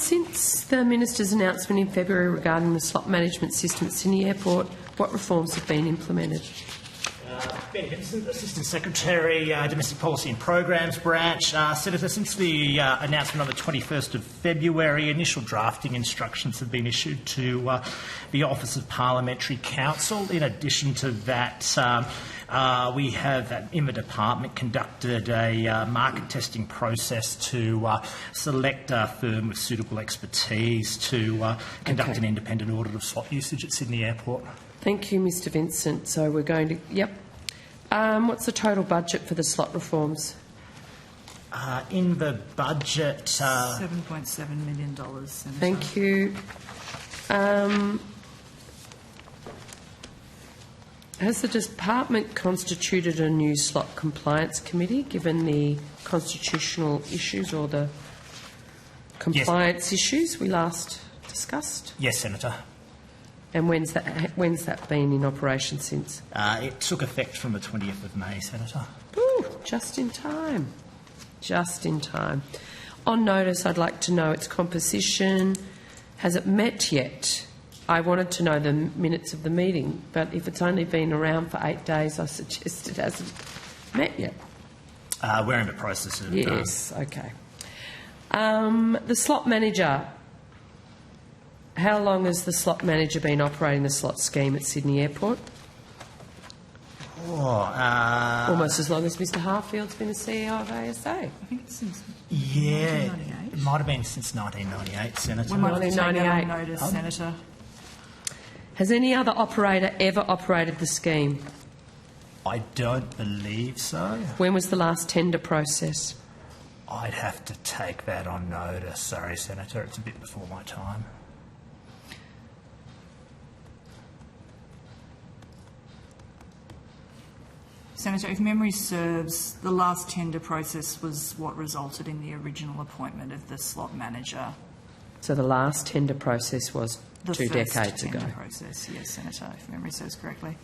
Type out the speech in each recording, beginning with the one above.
Since the Minister's announcement in February regarding the slot management system at Sydney Airport, what reforms have been implemented? Ben Vincent, Assistant Secretary, Domestic Policy and Programs Branch. Senator, since the announcement on the 21st of February, initial drafting instructions have been issued to the Office of Parliamentary Counsel. In addition to that, we have, in the department, conducted a market testing process to select a firm with suitable expertise to conduct an independent audit of slot usage at Sydney Airport. Thank you, Mr Vincent. So we're going to... Yep. What's the total budget for the slot reforms? In the budget... $7.7 million, Senator. Thank you. Has the department constituted a new slot compliance committee, given the constitutional issues or the compliance issues we last discussed? Yes, Senator. And when's that been in operation since? It took effect from the 20th of May, Senator. Ooh, just in time. Just in time. On notice, I'd like to know its composition. Has it met yet? I wanted to know the minutes of the meeting, but if it's only been around for 8 days, I suggest it hasn't met yet. We're in the process of... Yes, okay. The slot manager. How long has the slot manager been operating the slot scheme at Sydney Airport? Almost as long as Mr Harfield's been the CEO of ASA. I think it's since 1998. It might have been since 1998, Senator. We might have to take that on 1998. notice, Senator. Has any other operator ever operated the scheme? I don't believe so. When was the last tender process? I'd have to take that on notice. Sorry, Senator, it's a bit before my time. Senator, if memory serves, the last tender process was what resulted in the original appointment of the slot manager. So the last tender process was The 2 first decades tender ago. process, yes, Senator, if memory serves correctly.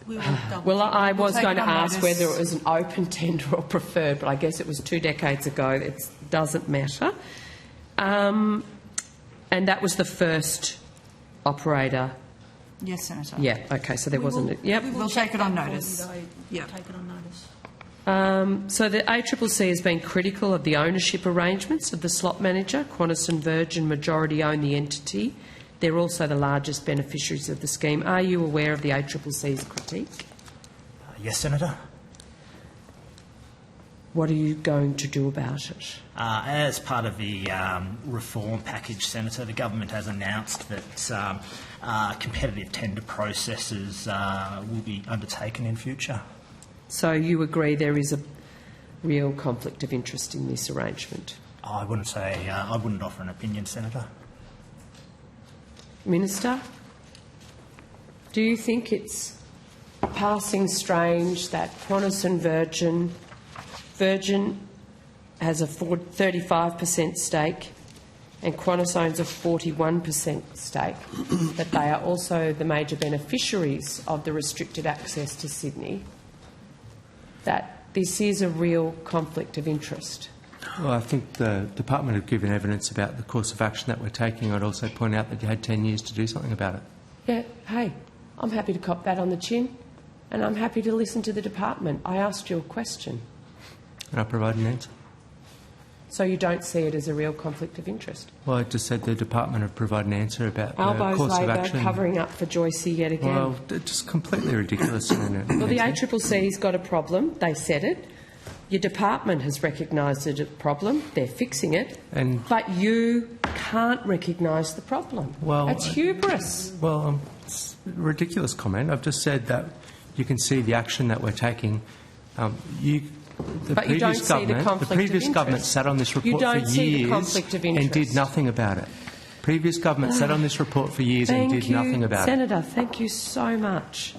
Well, I was take going to it on ask notice. whether it was an open tender or preferred, but I guess it was 2 decades ago. It doesn't matter. And that was the first operator. Yes, Senator. Yeah, okay, so there wasn't... Yep. We'll take it on notice. Yeah. Take it on notice. So the ACCC has been critical of the ownership arrangements of the slot manager. Qantas and Virgin majority own the entity. They're also the largest beneficiaries of the scheme. Are you aware of the ACCC's critique? Yes, Senator. What are you going to do about it? As part of the reform package, Senator, the government has announced that competitive tender processes will be undertaken in future. So you agree there is a real conflict of interest in this arrangement? I wouldn't say... I wouldn't offer an opinion, Senator. Minister, do you think it's passing strange that Qantas and Virgin has a 35% stake and Qantas owns a 41% stake, but they are also the major beneficiaries of the restricted access to Sydney, that this is a real conflict of interest? Well, I think the department have given evidence about the course of action that we're taking. I'd also point out that you had 10 years to do something about it. Yeah, hey, I'm happy to cop that on the chin, and I'm happy to listen to the department. I asked you a question. And I provide an answer. So you don't see it as a real conflict of interest? Well, I just said the department have provided an answer about the Elbows course of Labor action. covering up for Joycey yet again. Well, it's just completely ridiculous. Well, the ACCC's got a problem. They said it. Your department has recognised it as a problem. They're fixing it. But you can't recognise the problem. Well, that's hubris. Well, it's a ridiculous comment. I've just said that you can see the action that we're taking. But you don't see the conflict of interest. The previous government sat on this report for years and did nothing about it. Previous government sat on this report for years and did nothing about it. Senator, thank you so much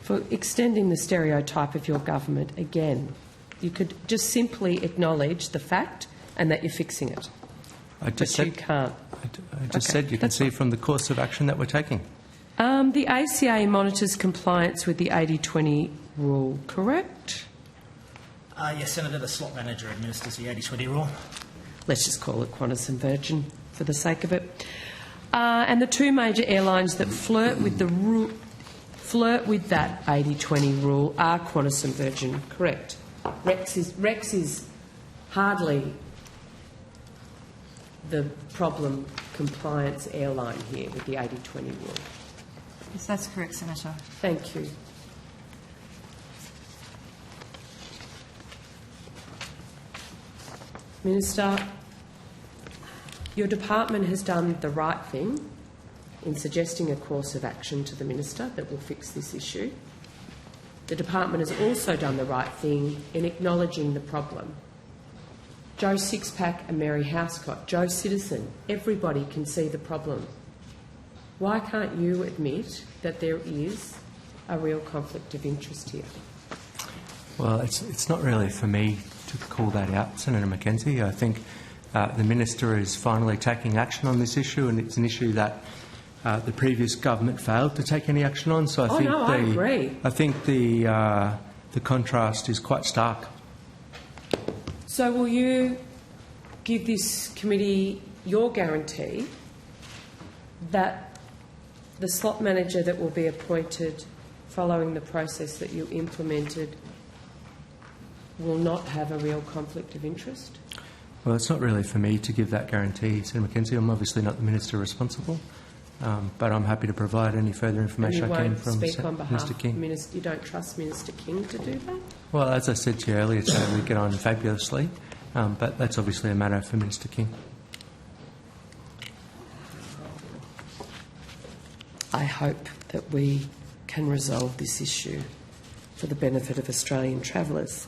for extending the stereotype of your government again. You could just simply acknowledge the fact and that you're fixing it. You can't. I just said you can see from the course of action that we're taking. The ACA monitors compliance with the 80-20 rule, correct? Yes, Senator, the slot manager administers the 80-20 rule. let's just call it Qantas and Virgin for the sake of it. And the two major airlines that flirt with that 80-20 rule are Qantas and Virgin, correct? Rex is hardly the problem compliance airline here with the 80-20 rule. Yes, that's correct, Senator. Thank you. Minister, your department has done the right thing in suggesting a course of action to the Minister that will fix this issue. The department has also done the right thing in acknowledging the problem. Joe Sixpack and Mary Housecott, Joe Citizen, everybody can see the problem. Why can't you admit that there is a real conflict of interest here? Well, it's not really for me to call that out, Senator Mackenzie. I think the Minister is finally taking action on this issue, and it's an issue that the previous government failed to take any action on. So I agree. I think the contrast is quite stark. So will you give this committee your guarantee that the slot manager that will be appointed following the process that you implemented will not have a real conflict of interest? Well, it's not really for me to give that guarantee, Senator Mackenzie. I'm obviously not the Minister responsible, but I'm happy to provide any further information I can from Mr King. You don't trust Minister King to do that? Well, as I said to you earlier today, we get on fabulously, but that's obviously a matter for Minister King. I hope that we can resolve this issue for the benefit of Australian travellers.